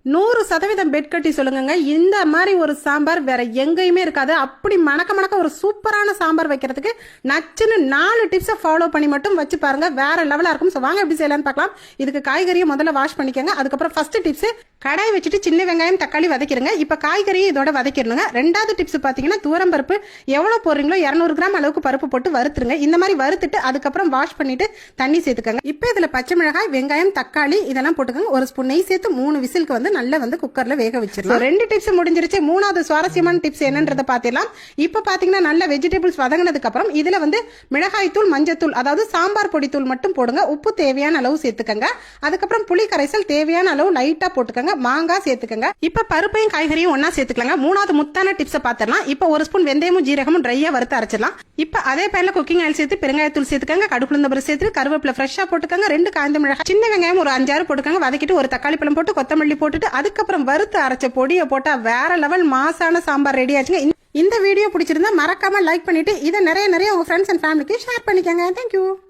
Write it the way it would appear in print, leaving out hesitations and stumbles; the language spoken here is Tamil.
100% பெட் கட்டி சொல்லுங்க. இந்த மாதிரி ஒரு சாம்பார் வேற எங்கேயுமே இருக்காது. அப்படி மணக்க மணக்க ஒரு சூப்பரான சாம்பார் வைக்கிறதுக்கு நச்சுன்னு 4 டிப்ஸை ஃபாலோ பண்ணி மட்டும் வச்சு பாருங்க, வேற லெவலா இருக்கும். ஸோ வாங்க எப்படி செய்யலாம்னு பார்க்கலாம். இதுக்கு காய்கறியை முதல்ல வாஷ் பண்ணிக்கோங்க. அதுக்கப்புறம் ஃபர்ஸ்ட் டிப்ஸ், கடாய் வச்சுட்டு சின்ன வெங்காயம் தக்காளி வதக்கிடுங்க. இப்போ காய்கறியை இதோட வதக்கிடணுங்க. ரெண்டாவது டிப்ஸ் பார்த்தீங்கன்னா, தூரம் பருப்பு எவ்வளோ போடுறீங்களோ 200 கிராம் அளவுக்கு பருப்பு போட்டு வறுத்துருங்க. இந்த மாதிரி வறுத்துட்டு அதுக்கப்புறம் வாஷ் பண்ணிட்டு தண்ணி சேர்த்துக்கோங்க. இப்போ இதில் பச்சை மிளகாய், வெங்காயம், தக்காளி இதெல்லாம் போட்டுக்கோங்க. ஒரு ஸ்பூன் நெய் சேர்த்து 3 விசிலுக்கு வந்து நல்லா வந்து குக்கர்ல வேக வச்சிடலாம். 2 டிப்ஸ் முடிஞ்சிருச்சு. மூணாவது சுவாரஸ்யமான டிப்ஸ் என்னன்றதை பார்த்திடலாம். இப்போ பாத்தீங்கன்னா நல்ல வெஜிடபிள்ஸ் வதங்கினதுக்கு அப்புறம் இதுல வந்து மிளகாய் தூள், மஞ்சள் தூள், அதாவது சாம்பார் பொடி தூள் மட்டும் போடுங்க. உப்பு தேவையான அளவு சேர்த்துக்கங்க. அதுக்கப்புறம் புளி கரைசல் தேவையான அளவு லைட்டா போட்டுக்கங்க. மாங்காய் சேர்த்துக்கங்க. இப்ப பருப்பையும் காய்கறியும் ஒன்னா சேர்த்துக்கலாங்க. மூணாவது முத்தான டிப்ஸை பார்த்திடலாம். இப்போ ஒரு ஸ்பூன் வெந்தயமும் ஜீரகமும் ட்ரையா வறுத்து அரைச்சிடலாம். இப்ப அதே பேன்ல குக்கிங் ஆயில் சேர்த்து பெருங்காயத்தூள் சேர்த்துக்கங்க. கடுகுளுந்தம்பருப்பு சேர்த்து கருவேப்பிலை ஃப்ரெஷ்ஷா போட்டுக்கங்க. 2 காய்ந்த மிளகாய், சின்ன வெங்காயம் ஒரு 5-6 போட்டுக்கங்க. வதக்கிட்டு ஒரு தக்காளி பழம் போட்டு கொத்தமல்லி போட்டுட்டு அதுக்கப்புறம் வறுத்து அரைச்ச பொடியை போட்டா வேற லெவல் மாசான சாம்பார் ரெடி ஆச்சுங்க. இந்த வீடியோ பிடிச்சிருந்தா மறக்காம லைக் பண்ணிட்டு இதை நிறைய உங்க ஃப்ரெண்ட்ஸ் அண்ட் ஃபேமிலிக்கு ஷேர் பண்ணிக்கங்க. தேங்க்யூ.